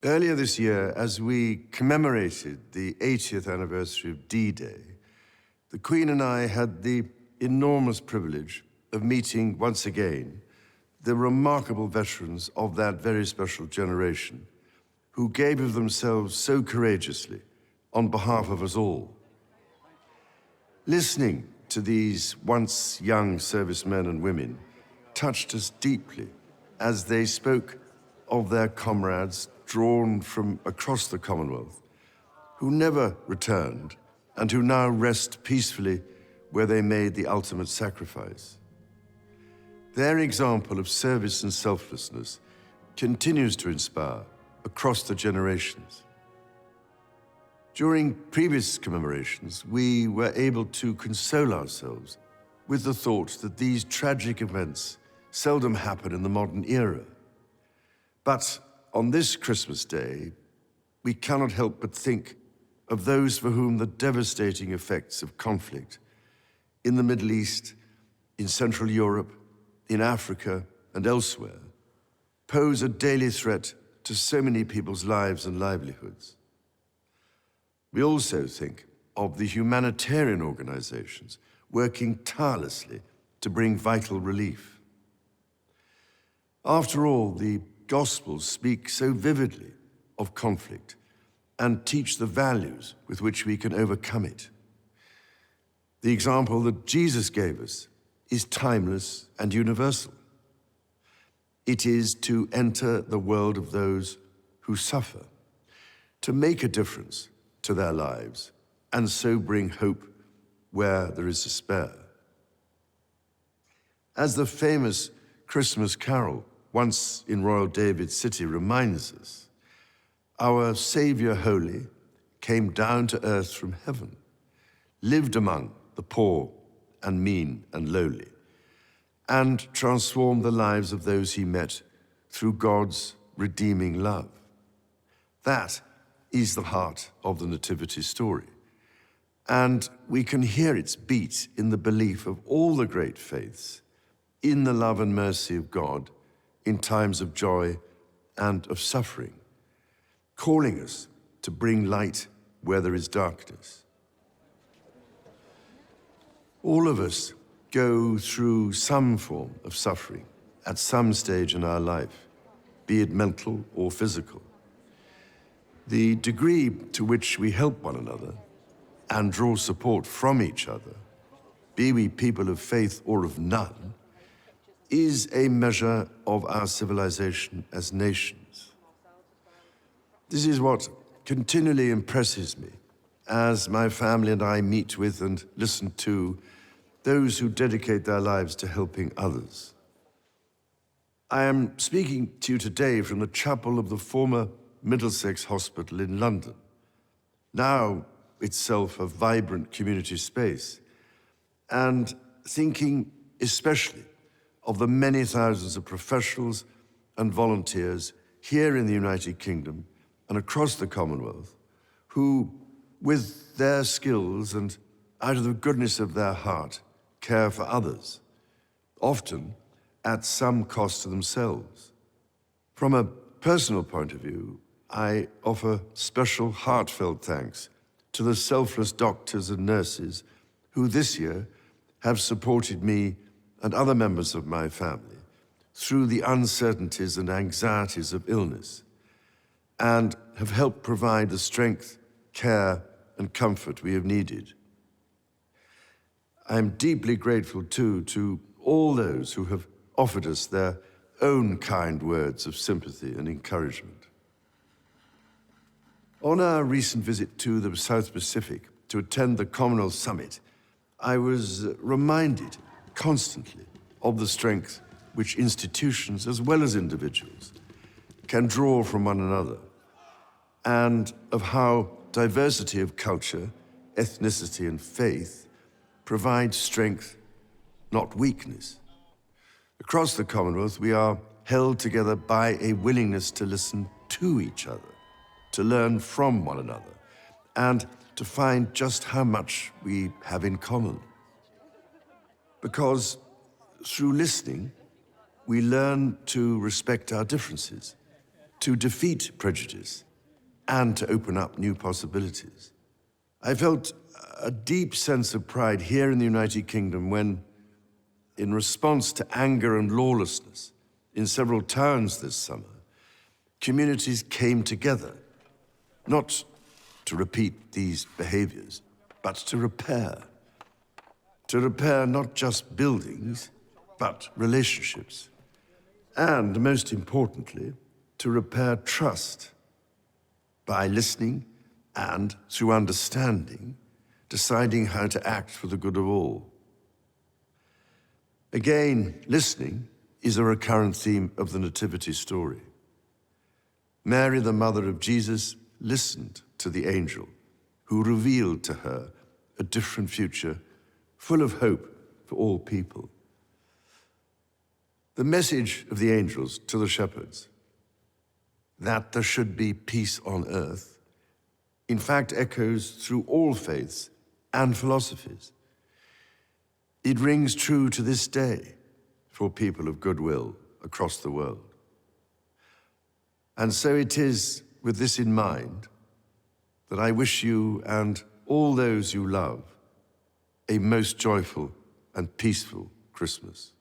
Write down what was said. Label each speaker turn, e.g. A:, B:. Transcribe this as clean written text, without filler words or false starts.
A: Earlier this year, as we commemorated the 80th anniversary of D-Day, the Queen and I had the enormous privilege of meeting once again the remarkable veterans of that very special generation who gave of themselves so courageously on behalf of us all. Listening to these once young servicemen and women touched us deeply as they spoke of their comrades drawn from across the Commonwealth, who never returned and who now rest peacefully where they made the ultimate sacrifice. Their example of service and selflessness continues to inspire across the generations. During previous commemorations, we were able to console ourselves with the thought that these tragic events seldom happen in the modern era. But on this Christmas Day, we cannot help but think of those for whom the devastating effects of conflict in the Middle East, in Central Europe, in Africa, and elsewhere pose a daily threat to so many people's lives and livelihoods. We also think of the humanitarian organizations working tirelessly to bring vital relief. After all, the Gospels speak so vividly of conflict and teach the values with which we can overcome it. The example that Jesus gave us is timeless and universal. It is to enter the world of those who suffer, to make a difference to their lives, and so bring hope where there is despair. As the famous Christmas carol, once in Royal David's City, reminds us, our Savior Holy came down to earth from heaven, lived among the poor and mean and lowly, and transformed the lives of those he met through God's redeeming love. That is the heart of the Nativity story, and we can hear its beat in the belief of all the great faiths in the love and mercy of God in times of joy and of suffering, calling us to bring light where there is darkness. All of us go through some form of suffering at some stage in our life, be it mental or physical. The degree to which we help one another and draw support from each other, be we people of faith or of none, is a measure of our civilization as nations. This is what continually impresses me as my family and I meet with and listen to those who dedicate their lives to helping others. I am speaking to you today from the chapel of the former Middlesex Hospital in London, now itself a vibrant community space, and thinking especially of the many thousands of professionals and volunteers here in the United Kingdom and across the Commonwealth who, with their skills and out of the goodness of their heart, care for others, often at some cost to themselves. From a personal point of view, I offer special heartfelt thanks to the selfless doctors and nurses who this year have supported me and other members of my family through the uncertainties and anxieties of illness, and have helped provide the strength, care, and comfort we have needed. I am deeply grateful, too, to all those who have offered us their own kind words of sympathy and encouragement. On our recent visit to the South Pacific to attend the Commonwealth Summit, I was reminded constantly of the strength which institutions, as well as individuals, can draw from one another, and of how diversity of culture, ethnicity, and faith provides strength, not weakness. Across the Commonwealth, we are held together by a willingness to listen to each other, to learn from one another, and to find just how much we have in common. Because through listening, we learn to respect our differences to defeat prejudice and to open up new possibilities. I felt a deep sense of pride here in the United Kingdom when, in response to anger and lawlessness in several towns this summer, communities came together, not to repeat these behaviors, but to repair. To repair not just buildings, but relationships. And most importantly, to repair trust by listening and, through understanding, deciding how to act for the good of all. Again, listening is a recurrent theme of the Nativity story. Mary, the mother of Jesus, listened to the angel who revealed to her a different future full of hope for all people. The message of the angels to the shepherds, that there should be peace on earth, in fact echoes through all faiths and philosophies. It rings true to this day for people of goodwill across the world. And so it is with this in mind that I wish you and all those you love a most joyful and peaceful Christmas.